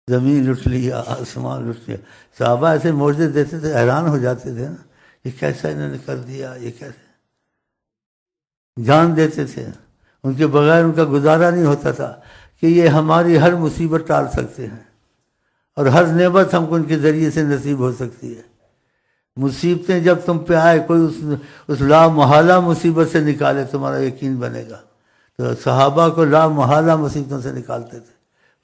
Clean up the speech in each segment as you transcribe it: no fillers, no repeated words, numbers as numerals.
زمین لٹ لیا، آسمان لٹ لیا. صحابہ ایسے معجزے دیتے تھے، حیران ہو جاتے تھے نا، یہ کیسا انہوں نے کر دیا، یہ کیسے. جان دیتے تھے، ان کے بغیر ان کا گزارا نہیں ہوتا تھا کہ یہ ہماری ہر مصیبت ٹال سکتے ہیں اور ہر نعمت ہم کو ان کے ذریعے سے نصیب ہو سکتی ہے. مصیبتیں جب تم پہ آئے، کوئی اس لا محالہ مصیبت سے نکالے، تمہارا یقین بنے گا. تو صحابہ کو لا محالہ مصیبتوں سے نکالتے تھے،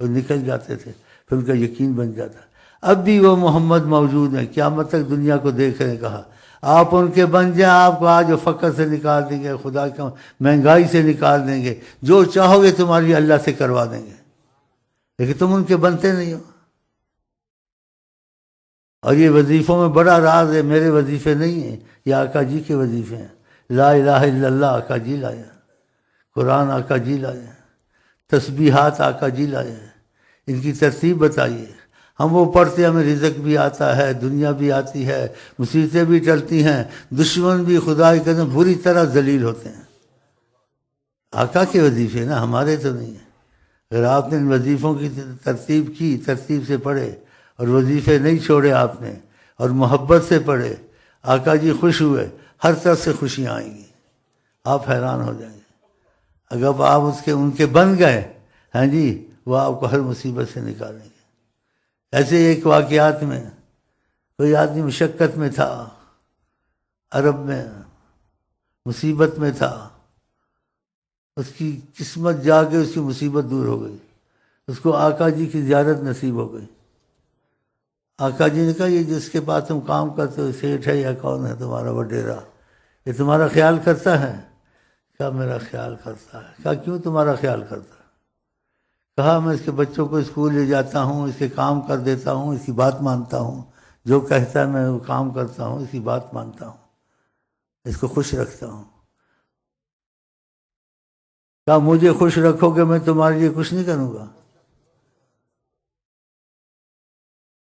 وہ نکل جاتے تھے، پھر ان کا یقین بن جاتا. اب بھی وہ محمد موجود ہیں، قیامت تک دنیا کو دیکھ رہے. کہا آپ ان کے بن جائیں، آپ کو آج فقر سے نکال دیں گے، خدا کا مہنگائی سے نکال دیں گے، جو چاہو گے تمہاری اللہ سے کروا دیں گے، لیکن تم ان کے بنتے نہیں ہو. اور یہ وظیفوں میں بڑا راز ہے، میرے وظیفے نہیں ہیں، یہ آقا جی کے وظیفے ہیں. لا الہ الا اللہ آقا جی لائے، قرآن آقا جی لائے، تسبیحات آقا جی لائے. ان کی ترتیب بتائیے. ہم وہ پڑھتے، ہمیں رزق بھی آتا ہے، دنیا بھی آتی ہے، مصیبتیں بھی ٹلتی ہیں، دشمن بھی خدا کی قسم بری طرح ذلیل ہوتے ہیں. آقا کے وظیفے نا، ہمارے تو نہیں ہیں. اگر آپ نے ان وظیفوں کی ترتیب کی، ترتیب سے پڑھے اور وظیفے نہیں چھوڑے آپ نے، اور محبت سے پڑھے، آقا جی خوش ہوئے، ہر طرف سے خوشیاں آئیں گی، آپ حیران ہو جائیں گے. اگر آپ ان کے بن گئے، ہاں جی، وہ آپ کو ہر مصیبت سے نکالیں گے. ایسے ایک واقعات میں کوئی آدمی مشقت میں تھا، عرب میں مصیبت میں تھا، اس کی قسمت جا کے اس کی مصیبت دور ہو گئی، اس کو آقا جی کی زیارت نصیب ہو گئی. آقا جی نے کہا یہ جس کے پاس تم کام کرتے ہو سیٹھ ہے یا کون ہے تمہارا وڈیرا، یہ تمہارا خیال کرتا ہے؟ کہا میرا خیال کرتا ہے. کہا کیوں تمہارا خیال کرتا ہے؟ کہا میں اس کے بچوں کو اسکول لے جاتا ہوں، اس کے کام کر دیتا ہوں، اس کی بات مانتا ہوں، جو کہتا ہے میں وہ کام کرتا ہوں، اس کی بات مانتا ہوں، اس کو خوش رکھتا ہوں. کہا مجھے خوش رکھو گے میں تمہارے لیے کچھ نہیں کروں گا،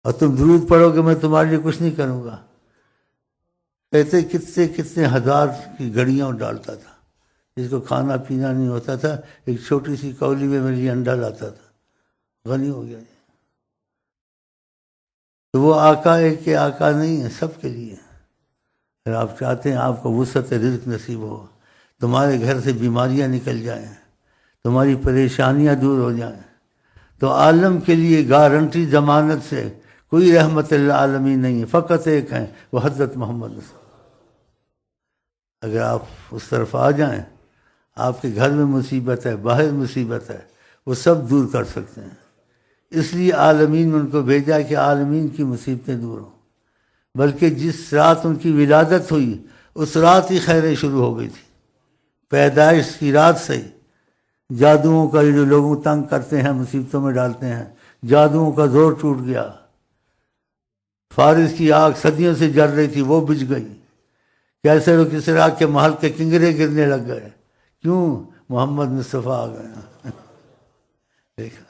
اور تم درود پڑھو گے میں تمہارے لیے کچھ نہیں کروں گا. کہتے کتنے کتنے ہزار کی گھڑیاں ڈالتا تھا، جس کو کھانا پینا نہیں ہوتا تھا، ایک چھوٹی سی کولی میں میرے لیے انڈا لاتا تھا، غنی ہو گیا. تو وہ آقا ایک کے آقا نہیں ہے، سب کے لیے. اگر آپ چاہتے ہیں آپ کو وسعت رزق نصیب ہو، تمہارے گھر سے بیماریاں نکل جائیں، تمہاری پریشانیاں دور ہو جائیں، تو عالم کے لیے گارنٹی ضمانت سے کوئی رحمت للعالمین نہیں ہے، فقط ایک ہیں، وہ حضرت محمد صلی اللہ علیہ وسلم. اگر آپ اس طرف آ جائیں، آپ کے گھر میں مصیبت ہے، باہر مصیبت ہے، وہ سب دور کر سکتے ہیں. اس لیے عالمین نے ان کو بھیجا کہ عالمین کی مصیبتیں دور ہوں. بلکہ جس رات ان کی ولادت ہوئی اس رات ہی خیریں شروع ہو گئی تھی. پیدائش کی رات سے جادوؤں کا جو لوگوں تنگ کرتے ہیں، مصیبتوں میں ڈالتے ہیں، جادوؤں کا زور ٹوٹ گیا. فارس کی آگ صدیوں سے جل رہی تھی، وہ بجھ گئی. کیسر و کسریٰ کے محل کے کنگرے گرنے لگ گئے. کیوں؟ محمد مصطفیٰ آ گئے. دیکھا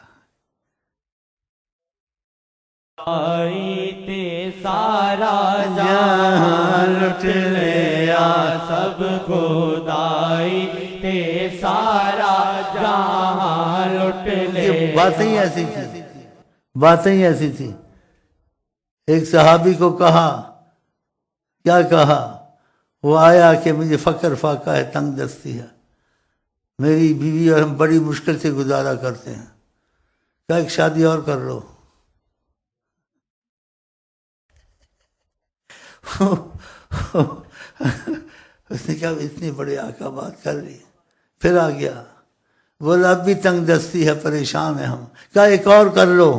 تے سارا جہاں لٹ لیا سب خدائی تے سارا جہاں لٹ لیا. یہ باتیں ہی ایسی تھی. ایک صحابی کو کہا، کیا کہا؟ وہ آیا کہ مجھے فقر فاقہ ہے، تنگ دستی ہے، میری بیوی اور ہم بڑی مشکل سے گزارا کرتے ہیں. کیا ایک شادی اور کر لو. اس نے کہا اتنی بڑی آقا بات کر لی. پھر آ گیا، بولا اب بھی تنگ دستی ہے، پریشان ہے ہم. کہا ایک اور کر لو.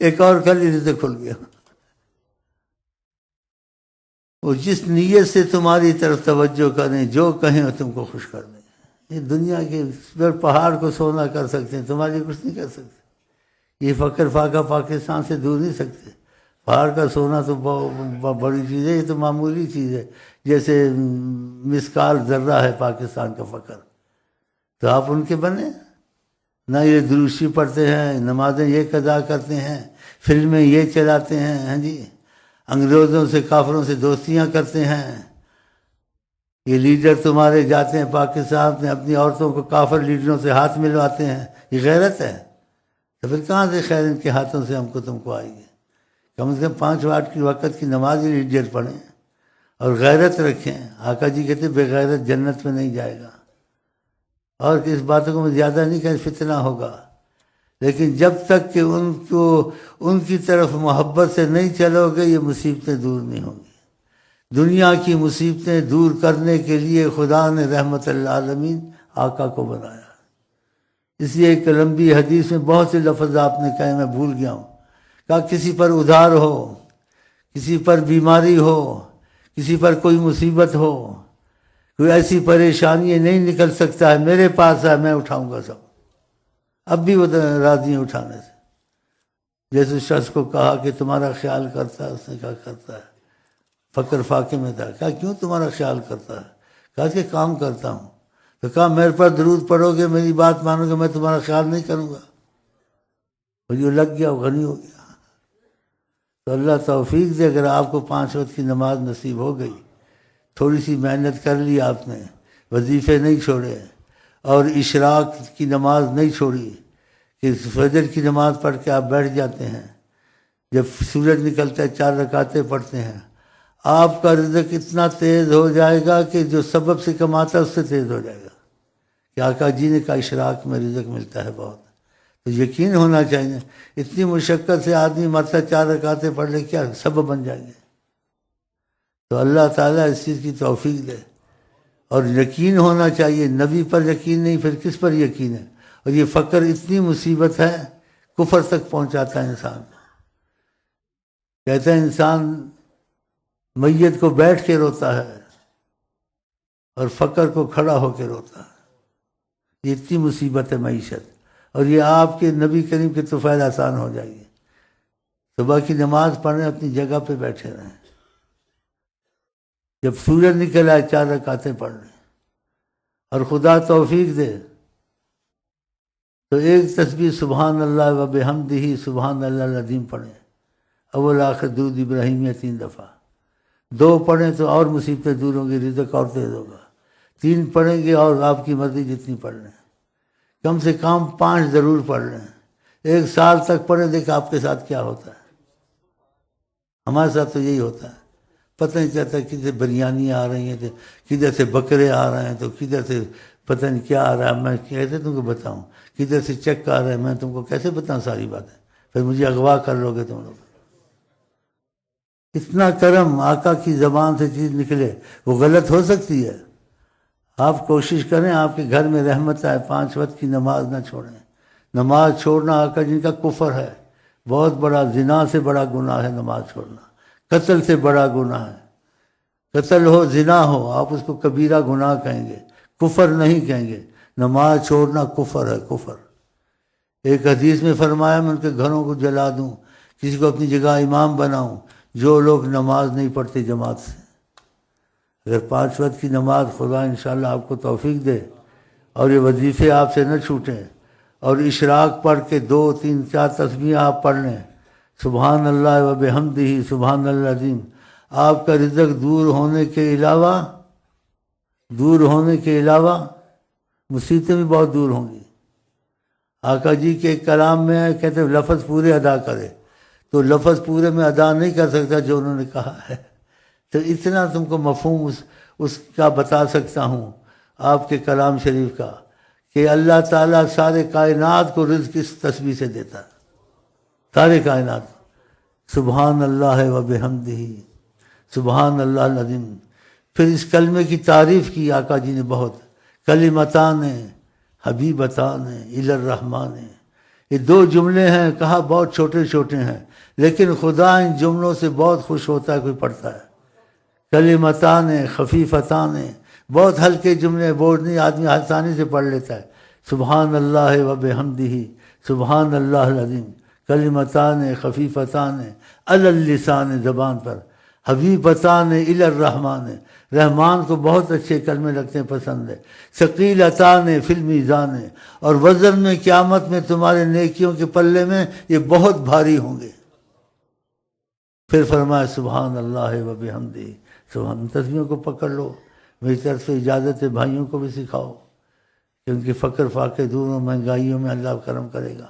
ایک اور کر لی تو کھل گیا. وہ جس نیت سے تمہاری طرف توجہ کریں، جو کہیں وہ تم کو خوش کر دیں. یہ دنیا کے پہاڑ کو سونا کر سکتے ہیں، تمہارے لیے کچھ نہیں کر سکتے. یہ فقر فاقہ پاکستان سے دور نہیں سکتے. پہاڑ کا سونا تو بڑی چیز ہے، یہ تو معمولی چیز ہے، جیسے مسکال ذرہ ہے پاکستان کا فقر. تو آپ ان کے بنے نہ. یہ دروشی پڑھتے ہیں، نمازیں یہ قضا کرتے ہیں، فلمیں یہ چلاتے ہیں، ہاں جی، انگریزوں سے کافروں سے دوستیاں کرتے ہیں. یہ لیڈر تمہارے جاتے ہیں پاکستان میں، اپنی عورتوں کو کافر لیڈروں سے ہاتھ ملواتے ہیں. یہ غیرت ہے؟ تو پھر کہاں سے خیر ان کے ہاتھوں سے ہم کو تم کو آئے گی؟ کم سے کم 5 وقت کی وقت کی نماز ہی جیت پڑھیں اور غیرت رکھیں۔ آقا جی کہتے بے غیرت جنت میں نہیں جائے گا۔ اور اس باتوں کو میں زیادہ نہیں کہ فتنہ ہوگا، لیکن جب تک کہ ان کی طرف محبت سے نہیں چلو گے یہ مصیبتیں دور نہیں ہوں گی۔ دنیا کی مصیبتیں دور کرنے کے لیے خدا نے رحمت للعالمین آقا کو بنایا۔ اس لیے ایک لمبی حدیث میں بہت سے لفظ آپ نے کہے، میں بھول گیا ہوں۔ کہا کسی پر ادھار ہو، کسی پر بیماری ہو، کسی پر کوئی مصیبت ہو، کوئی ایسی پریشانی نہیں نکل سکتا ہے، میرے پاس ہے، میں اٹھاؤں گا سب۔ اب بھی وہ راضی ہیں اٹھانے سے۔ جیسے شخص کو کہا کہ تمہارا خیال کرتا ہے، اس نے کہا کرتا ہے۔ فقر فاقے میں تھا، کہا کیوں تمہارا خیال کرتا ہے؟ کہا کہ کام کرتا ہوں۔ تو کہا میرے پر درود پڑھو گے، میری بات مانو گے، میں تمہارا خیال نہیں کروں گا۔ اور جو لگ گیا وہ غنی ہو گیا۔ تو اللہ توفیق دے، اگر آپ کو 5 وقت کی نماز نصیب ہو گئی، تھوڑی سی محنت کر لی آپ نے، وظیفے نہیں چھوڑے اور اشراق کی نماز نہیں چھوڑی کہ فجر کی نماز پڑھ کے آپ بیٹھ جاتے ہیں، جب سورج نکلتا ہے 4 رکعتیں پڑھتے ہیں، آپ کا رزق اتنا تیز ہو جائے گا کہ جو سبب سے کماتا ہے اس سے تیز ہو جائے گا۔ کہ آقا جی نے کہا اشراق میں رزق ملتا ہے بہت، تو یقین ہونا چاہیے۔ اتنی مشقت سے آدمی مرتا 4 رکعتیں پڑھ لے، کیا سبب بن جائیں گے؟ تو اللہ تعالیٰ اس چیز کی توفیق دے۔ اور یقین ہونا چاہیے، نبی پر یقین نہیں پھر کس پر یقین ہے؟ اور یہ فقر اتنی مصیبت ہے، کفر تک پہنچاتا ہے انسان کو۔ کہتا ہے انسان میت کو بیٹھ کے روتا ہے اور فقر کو کھڑا ہو کے روتا ہے۔ یہ اتنی مصیبت ہے معیشت، اور یہ آپ کے نبی کریم کے طفیل آسان ہو جائے گی۔ صبح کی نماز پڑھیں، اپنی جگہ پہ بیٹھے رہیں، جب سورج نکل آئے 4 رکعتیں پڑھ لیں، اور خدا توفیق دے تو ایک تسبیح سبحان اللہ و بحمدہ سبحان اللہ العظیم پڑھیں، اول آخر درود ابراہیمیہ 3 دفعہ۔ 2 پڑھیں تو اور مصیبتیں دور ہوں گی، رزق اور تیز ہوگا۔ 3 پڑھیں گے اور آپ کی مرضی جتنی پڑھ لیں۔ کم سے کم 5 ضرور پڑھ لیں، 1 سال تک پڑھیں، دیکھ آپ کے ساتھ کیا ہوتا ہے۔ ہمارے ساتھ تو یہی ہوتا ہے، پتہ نہیں چلتا کدھر سے بریانی آ رہی ہیں، کدھر سے بکرے آ رہے ہیں، تو کدھر سے پتہ نہیں کیا آ رہا ہے۔ میں کیسے تم کو بتاؤں؟ کدھر سے چیک آ رہا ہے، میں تم کو کیسے بتاؤں ساری باتیں؟ پھر مجھے اغوا کر لو گے تم لوگ۔ اتنا کرم آقا کی زبان سے چیز نکلے، وہ غلط ہو سکتی ہے؟ آپ کوشش کریں آپ کے گھر میں رحمت آئے، 5 وقت کی نماز نہ چھوڑیں۔ نماز چھوڑنا آقا جن کا کفر ہے، بہت بڑا، زنا سے بڑا گناہ ہے نماز چھوڑنا، قتل سے بڑا گناہ ہے۔ قتل ہو، زنا ہو، آپ اس کو کبیرہ گناہ کہیں گے، کفر نہیں کہیں گے۔ نماز چھوڑنا کفر ہے، کفر۔ ایک حدیث میں فرمایا میں ان کے گھروں کو جلا دوں، کسی کو اپنی جگہ امام بناؤں جو لوگ نماز نہیں پڑھتے جماعت سے۔ اگر 5 وقت کی نماز خدا انشاءاللہ آپ کو توفیق دے اور یہ وظیفے آپ سے نہ چھوٹیں، اور اشراق پڑھ کے 2 3 4 تسبیح آپ پڑھ لیں، سبحان اللہ و بحمدہ سبحان اللہ العظیم، آپ کا رزق دور ہونے کے علاوہ مصیبتیں بھی بہت دور ہوں گی۔ آقا جی کے کلام میں کہتے ہیں لفظ پورے ادا کرے، تو لفظ پورے میں ادا نہیں کر سکتا جو انہوں نے کہا ہے، تو اتنا تم کو مفہوم اس کا بتا سکتا ہوں آپ کے کلام شریف کا، کہ اللہ تعالیٰ سارے کائنات کو رزق اس تسبیح سے دیتا ہے، سارے کائنات۔ سبحان اللہ و بحمدہ سبحان اللہ العظیم۔ پھر اس کلمے کی تعریف کی آقا جی نے بہت، کلمتان حبیبتان الی الرحمن۔ یہ 2 جملے ہیں، کہا بہت چھوٹے چھوٹے ہیں، لیکن خدا ان جملوں سے بہت خوش ہوتا ہے کوئی پڑھتا ہے۔ کلمتان خفیفتان، بہت ہلکے جملے، بوجھ نہیں، آدمی آسانی سے پڑھ لیتا ہے۔ سبحان اللہ و بحمدہ سبحان اللہ العظیم، کلمتان خفیفتان علی اللسان، زبان پر، حبیبتان الی الرحمن، رحمان کو بہت اچھے کلمے لگتے ہیں، پسند ہے۔ ثقیلتان فی المیزان، اور وزن میں قیامت میں تمہارے نیکیوں کے پلے میں یہ بہت بھاری ہوں گے۔ پھر فرمایا سبحان اللہ و بحمدہ سبحان۔ تسبیحوں کو پکڑ لو، میری طرف سے اجازت ہے، بھائیوں کو بھی سکھاؤ کہ ان کے فقر فاقے دور ہوں، مہنگائیوں میں اللہ کرم کرے گا۔